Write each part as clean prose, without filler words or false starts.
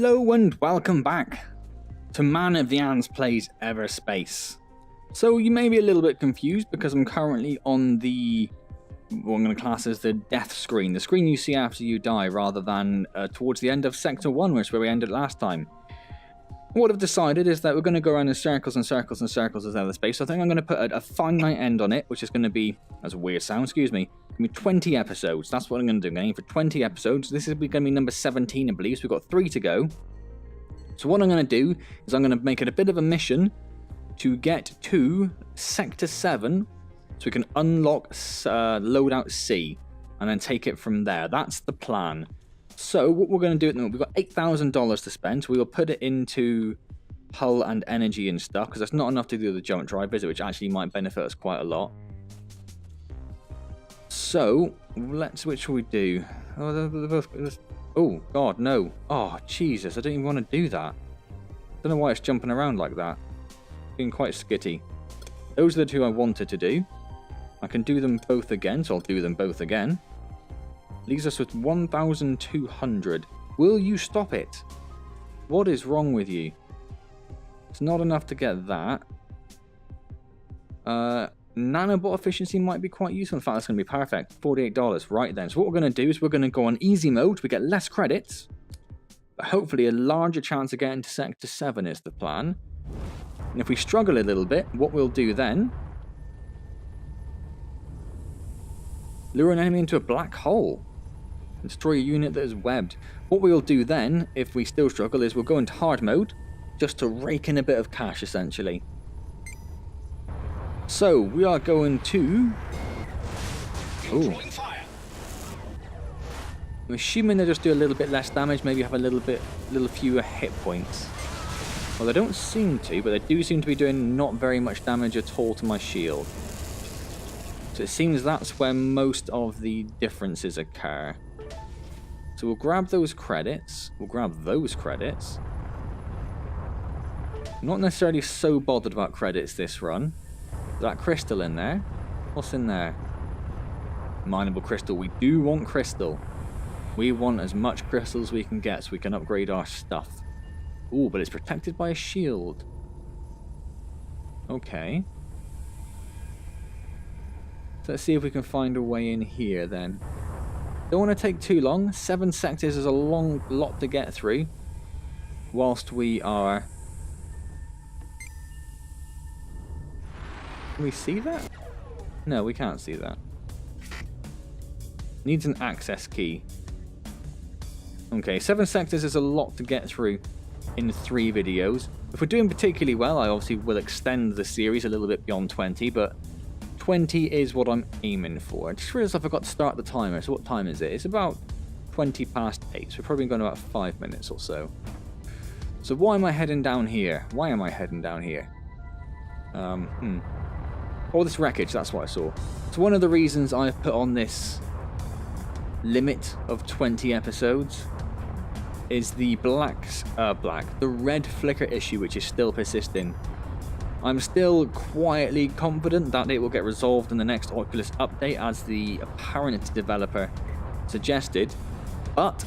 Hello and welcome back to Man of the Antz Plays Everspace. So you may be a little bit confused because I'm currently on the, what I'm going to class as the death screen, the screen you see after you die, rather than towards the end of Sector 1, which is where we ended last time. What I've decided is that we're going to go around in circles and circles and circles as Everspace, so I think I'm going to put a finite end on it, which is going to be, that's a weird sound, excuse me, going to be 20 episodes. That's what I'm going to do. I'm going to aim for 20 episodes. This is going to be number 17, I believe, so we've got 3 to go. So what I'm going to do is I'm going to make it a bit of a mission to get to Sector 7, so we can unlock Loadout C, and then take it from there. That's the plan. So what we're going to do at the moment, we've got $8,000 to spend, so we will put it into hull and energy and stuff, because that's not enough to do the jump drive, is it? Which actually might benefit us quite a lot. So, which shall we do? Oh, God, no. Oh, Jesus, I don't even want to do that. I don't know why it's jumping around like that. Being quite skitty. Those are the 2 I wanted to do. I can do them both again, so I'll do them both again. Leaves us with 1,200. Will you stop it? What is wrong with you? It's not enough to get that. Nanobot efficiency might be quite useful. In fact, that's going to be perfect. $48. Right then. So what we're going to do is we're going to go on easy mode. We get less credits. But hopefully a larger chance of getting to Sector 7 is the plan. And if we struggle a little bit, what we'll do then... lure an enemy into a black hole. Destroy a unit that is webbed. What we'll do then, if we still struggle, is we'll go into hard mode, just to rake in a bit of cash, essentially. So, we are going to... oh. I'm assuming they just do a little bit less damage, maybe have a little fewer hit points. Well, they don't seem to, but they do seem to be doing not very much damage at all to my shield. So it seems that's where most of the differences occur. So we'll grab those credits. We'll grab those credits. I'm not necessarily so bothered about credits this run. Is that crystal in there? What's in there? Mineable crystal. We do want crystal. We want as much crystal as we can get so we can upgrade our stuff. Ooh, but it's protected by a shield. Okay. So let's see if we can find a way in here then. Don't want to take too long. 7 sectors is a long lot to get through. Whilst we are... can we see that? No, we can't see that. Needs an access key. Okay, 7 sectors is a lot to get through in 3 videos. If we're doing particularly well, I obviously will extend the series a little bit beyond 20, but 20 is what I'm aiming for. I just realized I forgot to start the timer, so what time is it? It's about 20 past 8, so we're probably going about 5 minutes or so. So why am I heading down here? Why am I heading down here? Oh, this wreckage, that's what I saw. So one of the reasons I've put on this limit of 20 episodes is the the red flicker issue, which is still persisting. I'm still quietly confident that it will get resolved in the next Oculus update, as the apparent developer suggested, but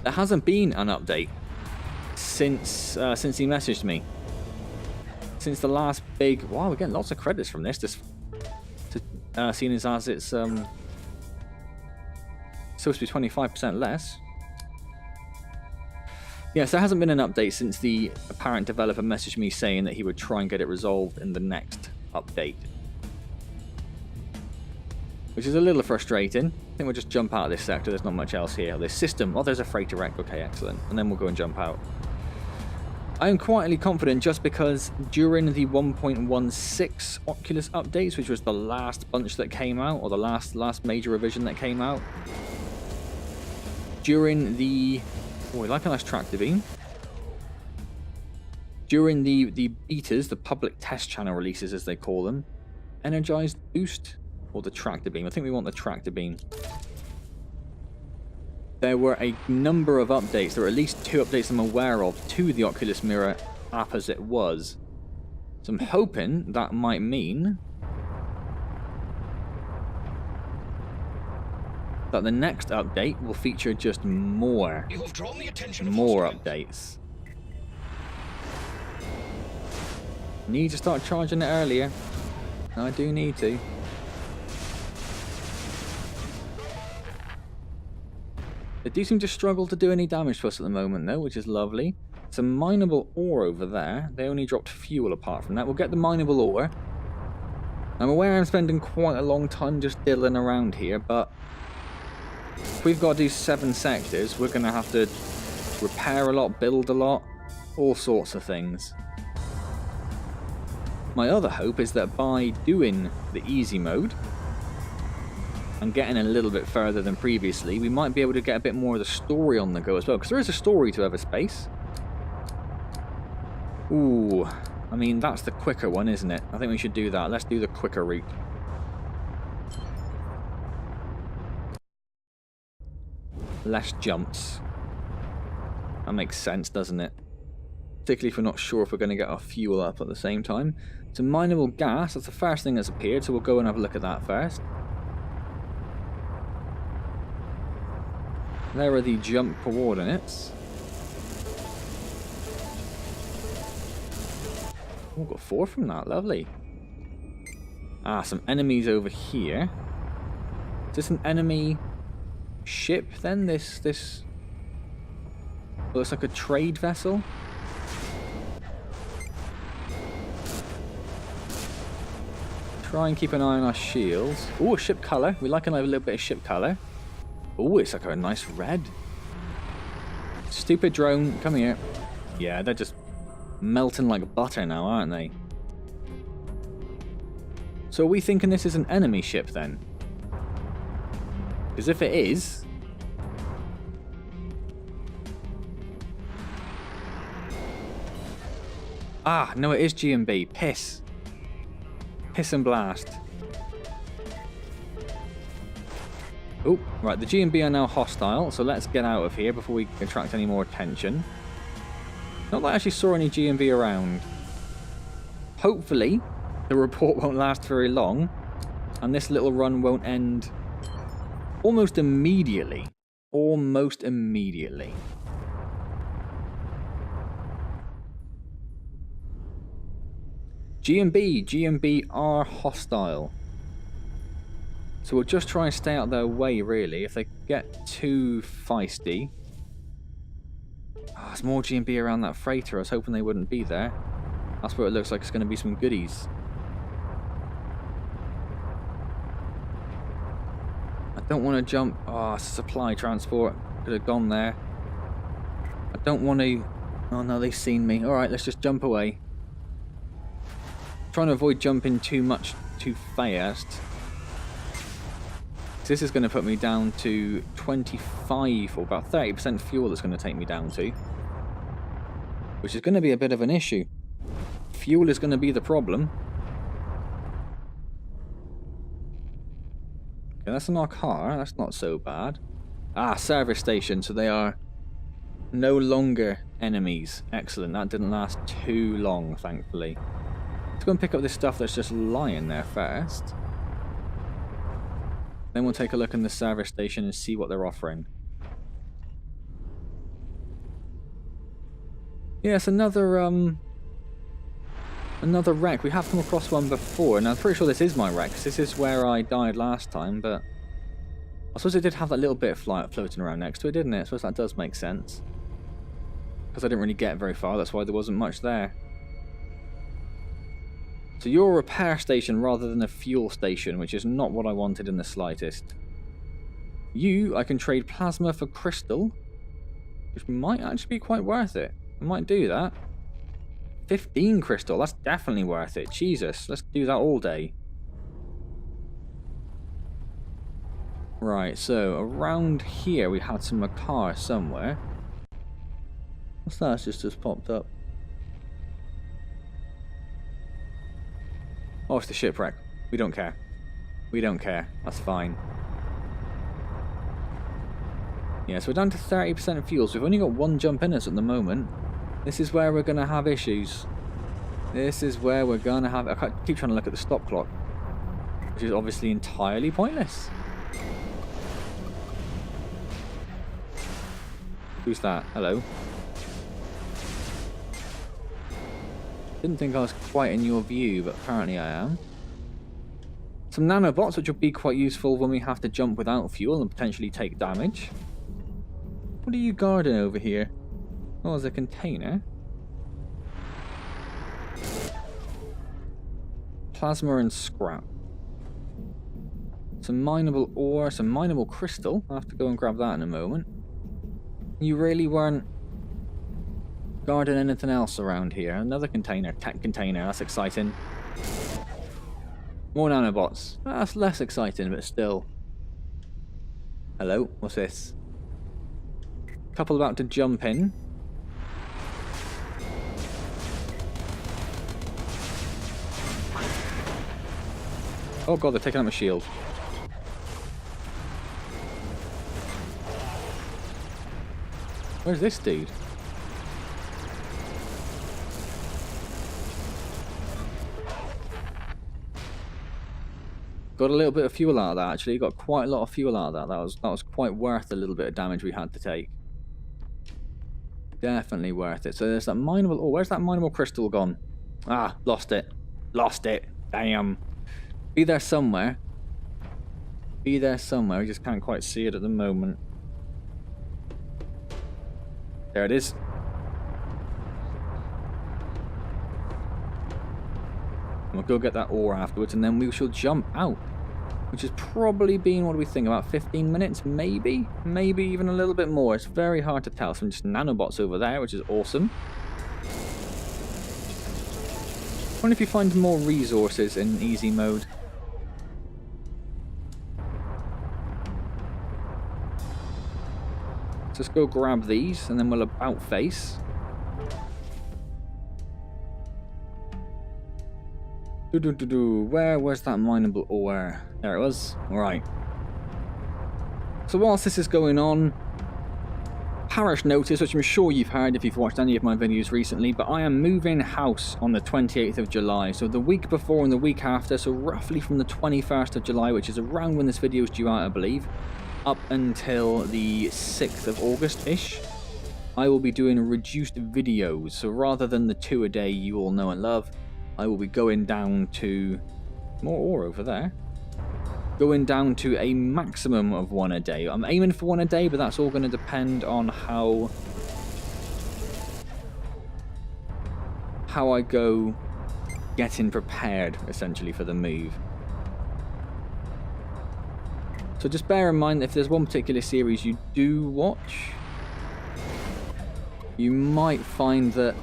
there hasn't been an update since he messaged me. Since the last big... wow, we're getting lots of credits from this, seeing as it's supposed to be 25% less. Yes, there hasn't been an update since the apparent developer messaged me saying that he would try and get it resolved in the next update. Which is a little frustrating. I think we'll just jump out of this sector. There's not much else here. This system... oh, there's a freighter wreck. Okay, excellent. And then we'll go and jump out. I am quietly confident just because during the 1.16 Oculus updates, which was the last bunch that came out, or the last major revision that came out, during the... oh, we like a nice tractor beam. During the betas, the public test channel releases as they call them, energized boost, or the tractor beam. I think we want the tractor beam. There were a number of updates. There were at least 2 updates I'm aware of to the Oculus Mirror app as it was. So I'm hoping that might mean that the next update will feature just more updates. Need to start charging it earlier. I do need to. They do seem to struggle to do any damage to us at the moment though, which is lovely. It's a mineable ore over there. They only dropped fuel apart from that. We'll get the mineable ore. I'm aware I'm spending quite a long time just diddling around here, but if we've got to do 7 sectors, we're going to have to repair a lot, build a lot, all sorts of things. My other hope is that by doing the easy mode and getting a little bit further than previously, we might be able to get a bit more of the story on the go as well, because there is a story to Everspace. Ooh, I mean, that's the quicker one, isn't it? I think we should do that. Let's do the quicker route. Less jumps. That makes sense, doesn't it? Particularly if we're not sure if we're going to get our fuel up at the same time. It's a mineable gas. That's the first thing that's appeared, so we'll go and have a look at that first. There are the jump coordinates. Oh, got 4 from that. Lovely. Ah, some enemies over here. Is this an enemy ship then? This looks like a trade vessel. Try and keep an eye on our shields. Oh, ship colour. We like a little bit of ship colour. Oh, it's like a nice red. Stupid drone, come here. Yeah, they're just melting like butter now, aren't they? So are we thinking this is an enemy ship then? Because if it is... Ah, no, it is G&B. Piss. Piss and blast. Oh, right, the G&B are now hostile, so let's get out of here before we attract any more attention. Not that I actually saw any G&B around. Hopefully, the report won't last very long, and this little run won't end almost immediately. Almost immediately. G&B are hostile. So we'll just try and stay out their way, really. If they get too feisty... Oh, there's more G&B around that freighter. I was hoping they wouldn't be there. That's where it looks like it's going to be some goodies. I don't want to jump... Oh, it's a supply transport. Could have gone there. I don't want to... Oh no, they've seen me. Alright, let's just jump away. Trying to avoid jumping too much too fast. This is going to put me down to 25 or about 30% fuel that's going to take me down to. Which is going to be a bit of an issue. Fuel is going to be the problem. Okay, that's in our car. That's not so bad. Ah, service station. So they are no longer enemies. Excellent. That didn't last too long, thankfully. Let's go and pick up this stuff that's just lying there first. Then we'll take a look in the service station and see what they're offering. Yes, another wreck. We have come across one before, and I'm pretty sure this is my wreck, because this is where I died last time, but I suppose it did have that little bit of flight floating around next to it, didn't it? I suppose that does make sense. Because I didn't really get very far, that's why there wasn't much there. So you're a repair station rather than a fuel station, which is not what I wanted in the slightest. You, I can trade plasma for crystal, which might actually be quite worth it. I might do that. 15 crystal, that's definitely worth it. Jesus, let's do that all day. Right, so around here we had some Makar somewhere. What's that? It's just popped up. Oh, it's the shipwreck. We don't care. We don't care. That's fine. Yeah, so we're down to 30% fuel, so we've only got 1 jump in us at the moment. This is where we're going to have issues. This is where we're going to have... I keep trying to look at the stop clock, which is obviously entirely pointless. Who's that? Hello. Didn't think I was quite in your view, but apparently I am. Some nanobots, which will be quite useful when we have to jump without fuel and potentially take damage. What are you guarding over here? Oh, there's a container. Plasma and scrap. Some mineable ore, some mineable crystal. I'll have to go and grab that in a moment. You really weren't guarding anything else around here. Another container, tech container, that's exciting. More nanobots. That's less exciting, but still. Hello, what's this? Couple about to jump in. Oh god, they're taking out my shield. Where's this dude? Got a little bit of fuel out of that, actually. Got quite a lot of fuel out of that. That was quite worth the little bit of damage we had to take. Definitely worth it. So there's that mineable... Oh, where's that mineable crystal gone? Ah, lost it. Lost it. Damn. Be there somewhere. Be there somewhere. We just can't quite see it at the moment. There it is. We'll go get that ore afterwards, and then we shall jump out. Which has probably been, what do we think, about 15 minutes? Maybe? Maybe even a little bit more. It's very hard to tell. Some just nanobots over there, which is awesome. I wonder if you find more resources in easy mode. Let's go grab these, and then we'll about face. Where was that mineable ore? There it was. Alright. So whilst this is going on, parish notice, which I'm sure you've heard if you've watched any of my videos recently, but I am moving house on the 28th of July. So the week before and the week after, so roughly from the 21st of July, which is around when this video is due out, I believe, up until the 6th of August-ish, I will be doing reduced videos. So rather than the 2 a day you all know and love, I will be going down to... More ore over there. Going down to a maximum of 1 a day. I'm aiming for 1 a day, but that's all going to depend on how I go getting prepared, essentially, for the move. So just bear in mind, if there's one particular series you do watch, you might find that...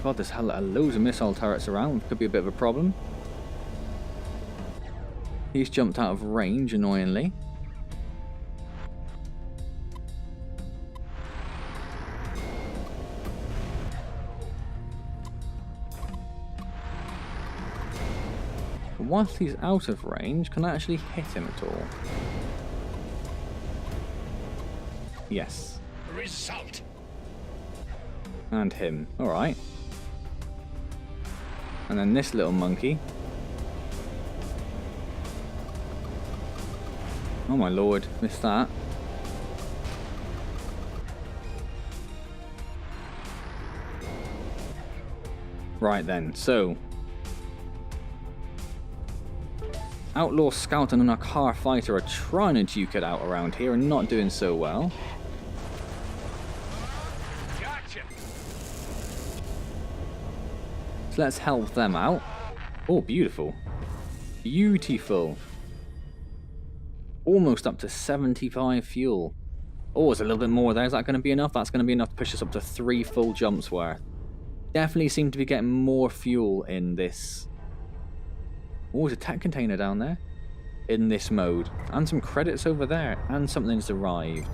God, there's loads of missile turrets around. Could be a bit of a problem. He's jumped out of range, annoyingly. But whilst he's out of range, can I actually hit him at all? Yes. Result. And him. Alright. And then this little monkey. Oh my lord, missed that. Right then, so... Outlaw Scout and a car fighter are trying to duke it out around here and not doing so well. So let's help them out. Oh, beautiful. Beautiful. Almost up to 75 fuel. Oh, there's a little bit more there. Is that going to be enough? That's going to be enough to push us up to 3 full jumps worth. Definitely seem to be getting more fuel in this. Oh, there's a tech container down there. In this mode. And some credits over there. And something's arrived.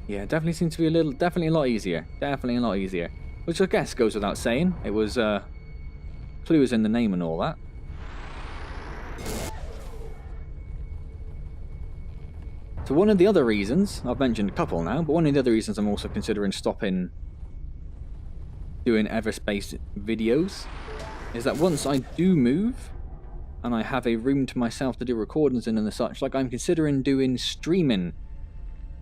Yeah, definitely seems to be definitely a lot easier. Definitely a lot easier. Which I guess goes without saying. It was, clue is in the name and all that. So one of the other reasons, I've mentioned a couple now, but one of the other reasons I'm also considering stopping doing Everspace videos is that once I do move, and I have a room to myself to do recordings in and such, like I'm considering doing streaming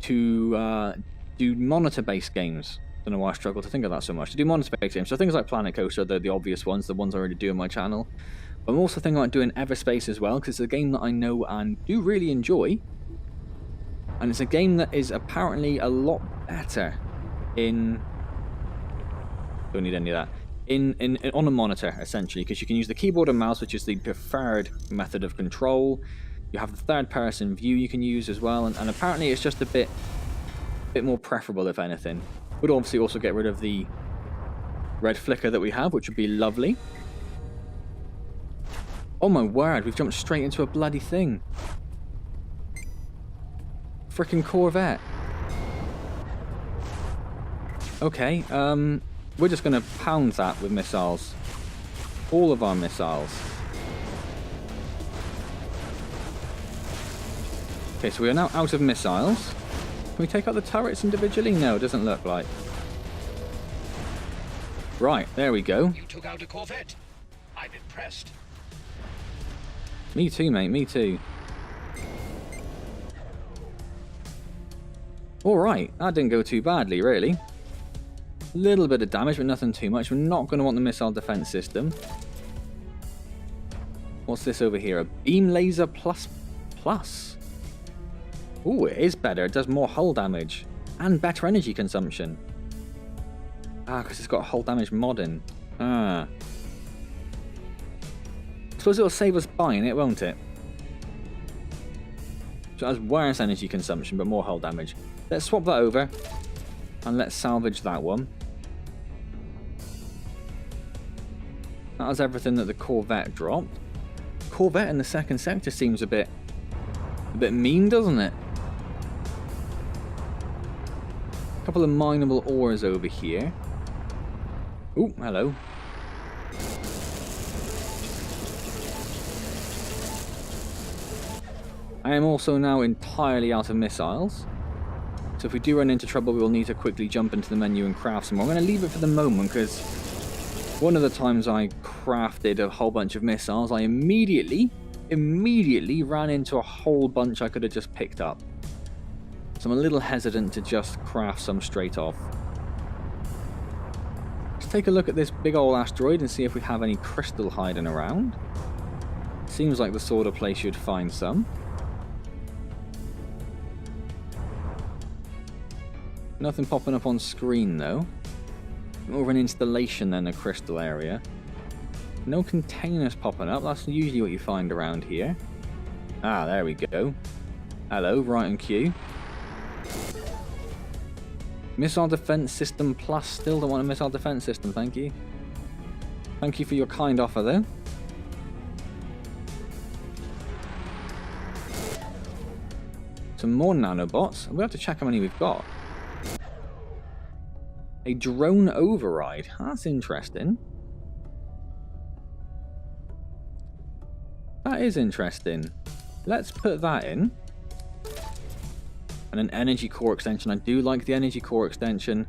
to do monitor-based games. Don't know why I struggle to think of that so much. To do monitor-based games, so things like Planet Coaster, the obvious ones, the ones I already do on my channel. But I'm also thinking about doing Everspace as well, because it's a game that I know and do really enjoy. And it's a game that is apparently a lot better in... Don't need any of that. On a monitor, essentially, because you can use the keyboard and mouse, which is the preferred method of control. You have the third-person view you can use as well, and apparently it's just a bit more preferable, if anything. Would obviously also get rid of the red flicker that we have, which would be lovely. Oh my word, we've jumped straight into a bloody thing. Frickin' Corvette. Okay, we're just going to pound that with missiles. All of our missiles. Okay, so we are now out of missiles. Can we take out the turrets individually? No, it doesn't look like. Right, there we go. You took out a Corvette. I'm impressed. Me too, mate, me too. Alright, that didn't go too badly, really. A little bit of damage, but nothing too much. We're not going to want the missile defense system. What's this over here? A beam laser plus plus. Ooh, it is better. It does more hull damage. And better energy consumption. Ah, because it's got hull damage modding. Ah. I suppose it'll save us buying it, won't it? So it has worse energy consumption, but more hull damage. Let's swap that over. And let's salvage that one. That was everything that the Corvette dropped. Corvette in the second sector seems a bit mean, doesn't it? A couple of mineable ores over here. Ooh, hello. I am also now entirely out of missiles. So if we do run into trouble, we will need to quickly jump into the menu and craft some more. I'm going to leave it for the moment because one of the times I crafted a whole bunch of missiles, I immediately ran into a whole bunch I could have just picked up. So I'm a little hesitant to just craft some straight off. Let's take a look at this big old asteroid and see if we have any crystal hiding around. Seems like the sort of place you'd find some. Nothing popping up on screen though. More of an installation than a crystal area. No containers popping up. That's usually what you find around here. Ah, there we go. Hello, right on cue. Missile defense system plus. Still don't want a missile defense system, thank you. Thank you for your kind offer though. Some more nanobots. We'll have to check how many we've got. A drone override. That's interesting. That is interesting. Let's put that in. And an energy core extension. I do like the energy core extension.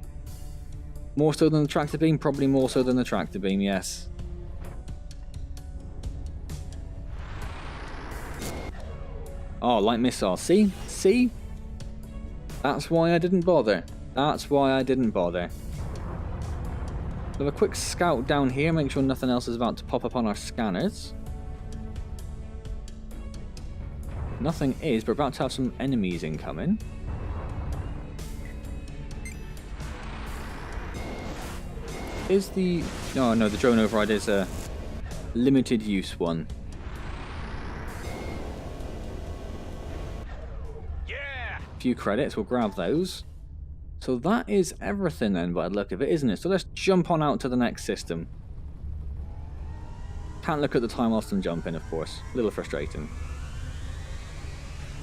More so than the tractor beam? Probably more so than the tractor beam, yes. Oh, light missile. See? See? That's why I didn't bother. That's why I didn't bother. We'll have a quick scout down here, make sure nothing else is about to pop up on our scanners. Nothing is, but we're about to have some enemies incoming. Is the... Oh no, the drone override is a limited use one. Yeah. A few credits, we'll grab those. So that is everything then by the look of it, isn't it? So let's jump on out to the next system. Can't look at the time whilst I'm jumping, of course. A little frustrating.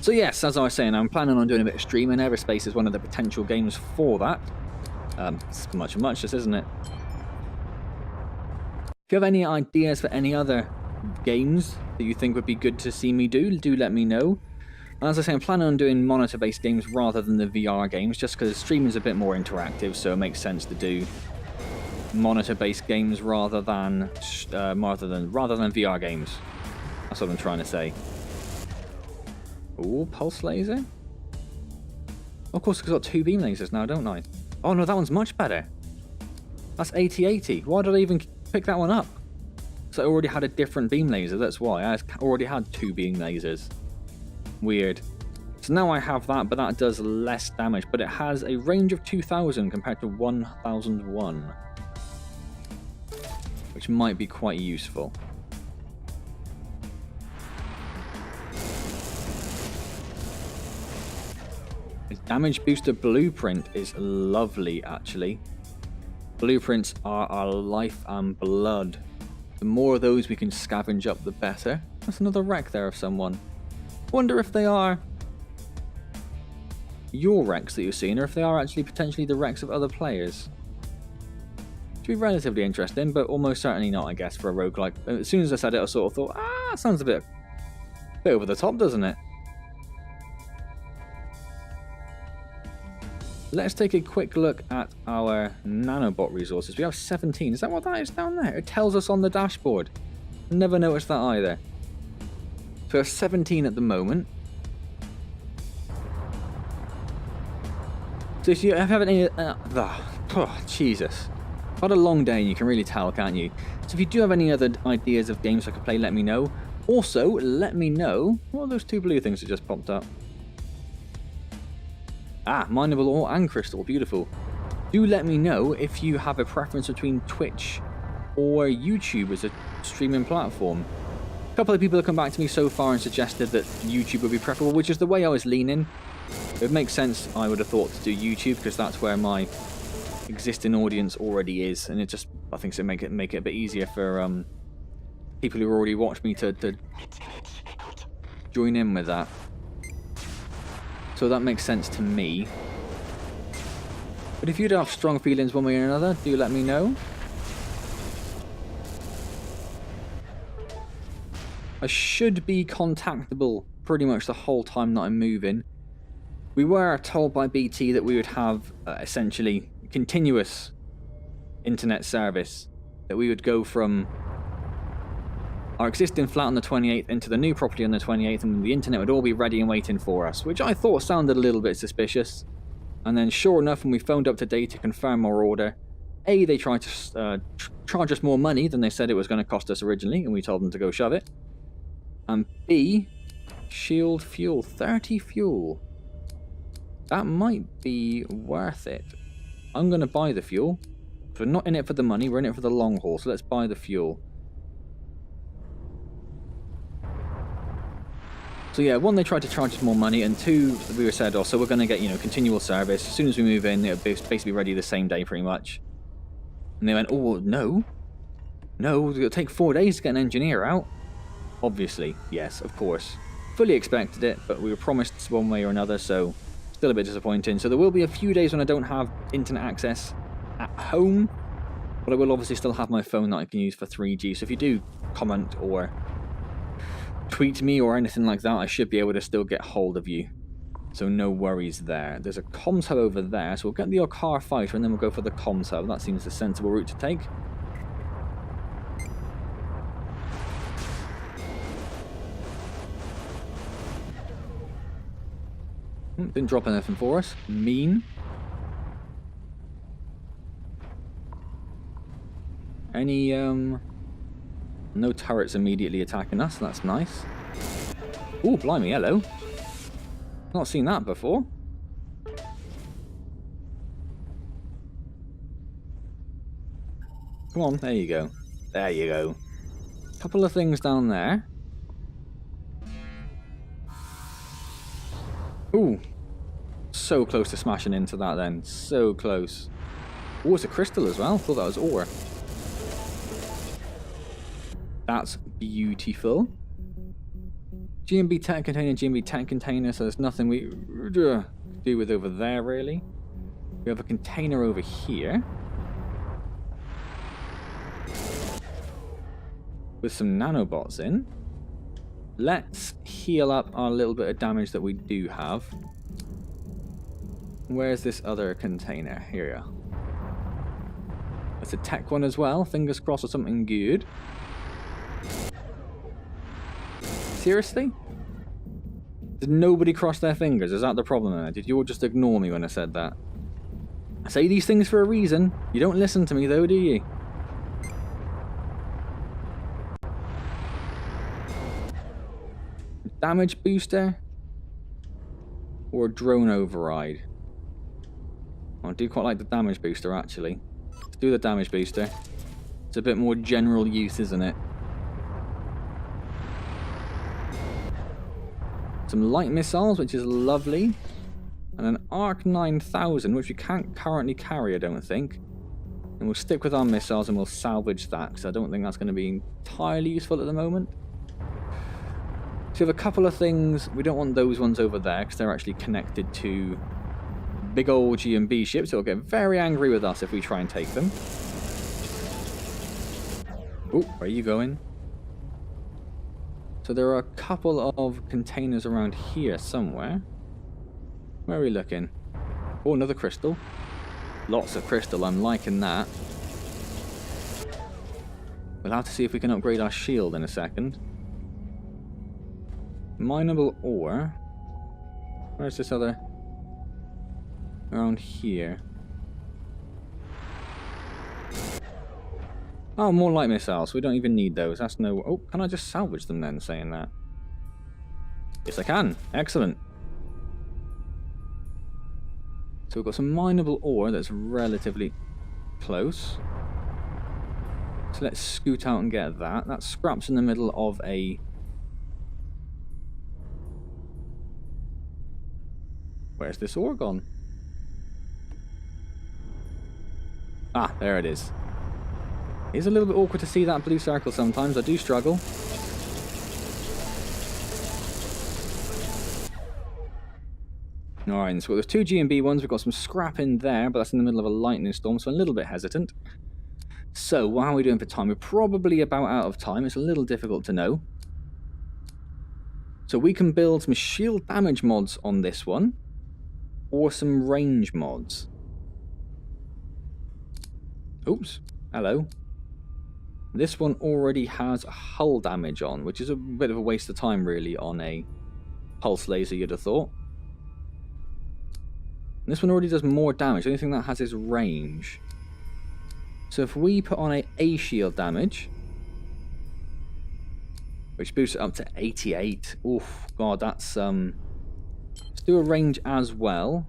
So yes, as I was saying, I'm planning on doing a bit of streaming. Everspace is one of the potential games for that. It's much of much, isn't it? If you have any ideas for any other games that you think would be good to see me do let me know. As I say, I'm planning on doing monitor-based games rather than the VR games, just because streaming is a bit more interactive, so it makes sense to do monitor-based games rather than VR games. That's what I'm trying to say. Ooh, pulse laser? Of course, I've got 2 beam lasers now, don't I? Oh no, that one's much better. That's 80-80. Why did I even pick that one up? So I already had a different beam laser, that's why. I already had 2 beam lasers. Weird. So now I have that, but that does less damage. But it has a range of 2000 compared to 1001. Which might be quite useful. The damage booster blueprint is lovely, actually. Blueprints are our life and blood. The more of those we can scavenge up, the better. That's another wreck there of someone. Wonder if they are your wrecks that you're seeing, or if they are actually potentially the wrecks of other players. Should be relatively interesting, but almost certainly not, I guess, for a roguelike. As soon as I said it, I sort of thought, sounds a bit over the top, doesn't it? Let's take a quick look at our nanobot resources. We have 17. Is that what that is down there? It tells us on the dashboard. Never noticed that either. So we have 17 at the moment. So if you have any... Jesus. I've had a long day and you can really tell, can't you? So if you do have any other ideas of games I could play, let me know. Also, let me know... What are those 2 blue things that just popped up? Mineable ore and crystal. Beautiful. Do let me know if you have a preference between Twitch or YouTube as a streaming platform. A couple of people have come back to me so far and suggested that YouTube would be preferable, which is the way I was leaning. It would make sense, I would have thought, to do YouTube, because that's where my existing audience already is, and it just, I think, so make it a bit easier for people who already watch me to join in with that. So that makes sense to me. But if you do have strong feelings one way or another, do let me know. I should be contactable pretty much the whole time that I'm moving. We were told by BT that we would have essentially continuous internet service. That we would go from our existing flat on the 28th into the new property on the 28th, and the internet would all be ready and waiting for us, which I thought sounded a little bit suspicious. And then sure enough, when we phoned up today to confirm our order, A, they tried to charge us more money than they said it was going to cost us originally, and we told them to go shove it. And B, shield fuel, 30 fuel. That might be worth it. I'm going to buy the fuel. So we're not in it for the money, we're in it for the long haul, so let's buy the fuel. So yeah, 1, they tried to charge us more money, and 2, we were said, so we're going to get, continual service. As soon as we move in, it'll be basically ready the same day, pretty much. And they went, oh, no. No, it'll take 4 days to get an engineer out. Obviously, yes, of course. Fully expected it, but we were promised one way or another, so still a bit disappointing. So there will be a few days when I don't have internet access at home, but I will obviously still have my phone that I can use for 3G. So if you do comment or tweet me or anything like that, I should be able to still get hold of you. So no worries there. There's a comms hub over there, so we'll get the car fighter and then we'll go for the comms hub. That seems the sensible route to take. Didn't drop anything for us. Mean. Any, no turrets immediately attacking us. That's nice. Ooh, blimey, hello. Not seen that before. Come on, there you go. There you go. Couple of things down there. Ooh. So close to smashing into that then. So close. Oh, it's a crystal as well. Thought that was ore. That's beautiful. GMB tank container, GMB tank container, so there's nothing we do with over there, really. We have a container over here. With some nanobots in. Let's heal up our little bit of damage that we do have. Where's this other container? Here we are. It's a tech one as well. Fingers crossed for something good. Seriously? Did nobody cross their fingers? Is that the problem there? Did you all just ignore me when I said that? I say these things for a reason. You don't listen to me though, do you? Damage booster? Or a drone override? I do quite like the damage booster actually. Let's do the damage booster. It's a bit more general use, isn't it? Some light missiles, which is lovely. And an Arc 9000, which we can't currently carry, I don't think. And we'll stick with our missiles and we'll salvage that, because I don't think that's going to be entirely useful at the moment. So we have a couple of things. We don't want those ones over there, because they're actually connected to big old G&B ships. They'll get very angry with us if we try and take them. Oh, where are you going? So there are a couple of containers around here somewhere. Where are we looking? Oh, another crystal. Lots of crystal, I'm liking that. We'll have to see if we can upgrade our shield in a second. Mineable ore. Where's this other? Around here. Oh, more light missiles. We don't even need those. That's no... Oh, can I just salvage them then, saying that? Yes, I can. Excellent. So we've got some mineable ore that's relatively close. So let's scoot out and get that. That scrap's in the middle of a... Where's this ore gone? Ah, there it is. It's a little bit awkward to see that blue circle sometimes. I do struggle. Alright, so there's two G&B ones. We've got some scrap in there, but that's in the middle of a lightning storm, so I'm a little bit hesitant. So, how are we doing for time? We're probably about out of time. It's a little difficult to know. So we can build some shield damage mods on this one, or some range mods. Oops. Hello. This one already has hull damage on, which is a bit of a waste of time, really, on a pulse laser, you'd have thought. And this one already does more damage. The only thing that has is range. So if we put on a shield damage, which boosts it up to 88. Oof, God, that's... Let's do a range as well.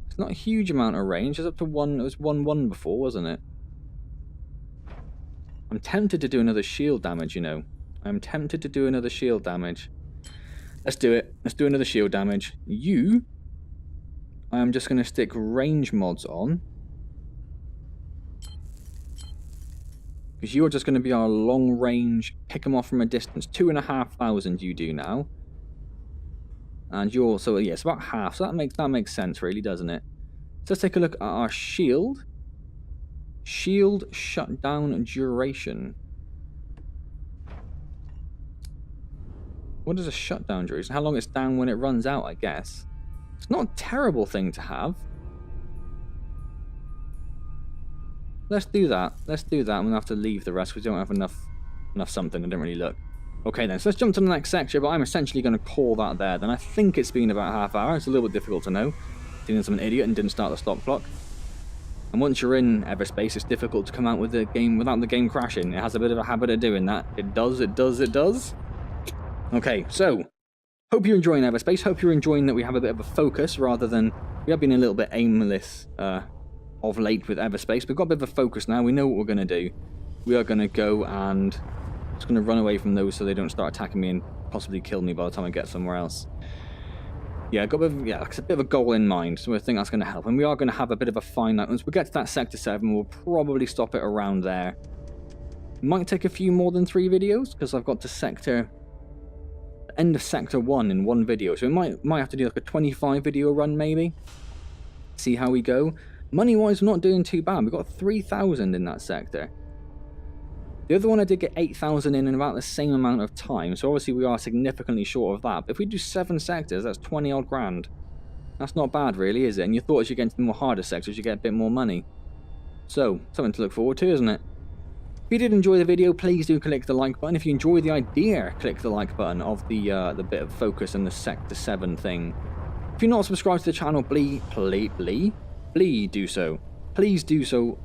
It's not a huge amount of range. It's up to 1... It was 1-1 before, wasn't it? I'm tempted to do another shield damage, you know. I'm tempted to do another shield damage. Let's do it. Let's do another shield damage. You... I am just going to stick range mods on. Because you're just going to be our long range, pick them off from a distance. 2,500 you do now. And you're... So, yeah, it's about half. So that makes sense, really, doesn't it? So let's take a look at our shield. Shield shutdown duration. What is a shutdown duration? How long it's down when it runs out, I guess. It's not a terrible thing to have. Let's do that. Let's do that. I'm going to have to leave the rest because we don't have enough something. I didn't really look. Okay then, so let's jump to the next sector, but I'm essentially going to call that there. Then I think it's been about half hour. It's a little bit difficult to know. Seeing I'm an idiot and didn't start the stop clock. And once you're in Everspace, it's difficult to come out with the game without the game crashing. It has a bit of a habit of doing that. It does, it does, it does. Okay, so, hope you're enjoying Everspace. Hope you're enjoying that we have a bit of a focus rather than... We have been a little bit aimless of late with Everspace. We've got a bit of a focus now. We know what we're going to do. We are going to go and... Just going to run away from those so they don't start attacking me and possibly kill me by the time I get somewhere else. Yeah, got a bit of, a bit of a goal in mind, so I think that's going to help. And we are going to have a bit of a finite. Once we get to that Sector 7, we'll probably stop it around there. Might take a few more than 3 videos, because I've got to end of Sector 1 in 1 video. So we might have to do like a 25 video run, maybe. See how we go. Money-wise, we're not doing too bad. We've got 3,000 in that sector. The other one I did get 8,000 in about the same amount of time, so obviously we are significantly short of that. But if we do 7 sectors, that's 20 odd grand. That's not bad really, is it? And you thought as you get into the more harder sectors, you get a bit more money. So, something to look forward to, isn't it? If you did enjoy the video, please do click the like button. If you enjoyed the idea, click the like button of the bit of focus and the Sector 7 thing. If you're not subscribed to the channel, please do so. Please do so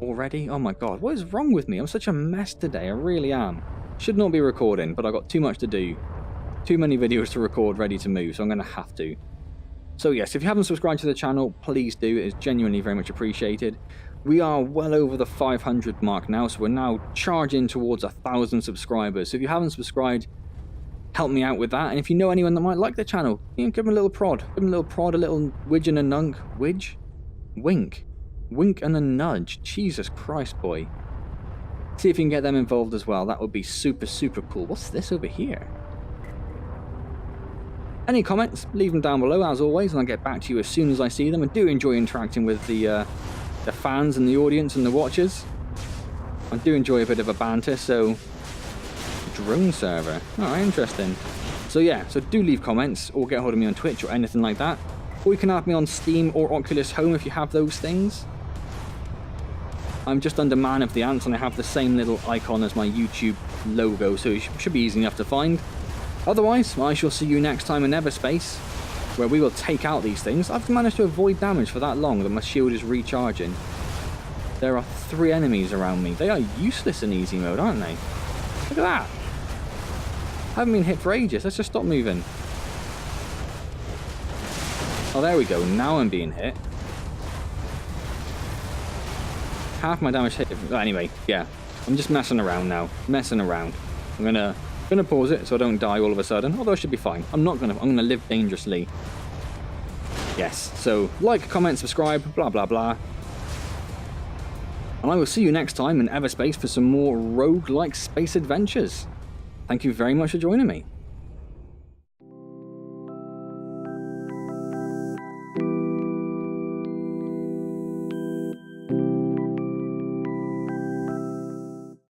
already. Oh my god, what is wrong with me? I'm such a mess today, I really am. Should not be recording, but I got too much to do. Too many videos to record, ready to move, so I'm going to have to. So yes, if you haven't subscribed to the channel, please do. It is genuinely very much appreciated. We are well over the 500 mark now, so we're now charging towards 1,000 subscribers. So if you haven't subscribed, help me out with that. And if you know anyone that might like the channel, give them a little prod. Give them a little prod, a little widge and a nunk. Widge? Wink. Wink and a nudge. Jesus Christ, boy. See if you can get them involved as well. That would be super, super cool. What's this over here? Any comments, leave them down below as always, and I'll get back to you as soon as I see them. I do enjoy interacting with the fans and the audience and the watchers. I do enjoy a bit of a banter, so... Drone server. Oh, interesting. So yeah, so do leave comments, or get hold of me on Twitch or anything like that. Or you can have me on Steam or Oculus Home if you have those things. I'm just under Man of the Antz, and I have the same little icon as my YouTube logo, so it should be easy enough to find. Otherwise, I shall see you next time in Everspace, where we will take out these things. I've managed to avoid damage for that long that my shield is recharging. There are 3 enemies around me. They are useless in easy mode, aren't they? Look at that. I haven't been hit for ages. Let's just stop moving. Oh, there we go. Now I'm being hit. Half my damage hit. Anyway, yeah. I'm just messing around now. Messing around. I'm gonna pause it so I don't die all of a sudden, although I should be fine. I'm gonna live dangerously. Yes, so like, comment, subscribe, blah blah blah. And I will see you next time in Everspace for some more rogue-like space adventures. Thank you very much for joining me.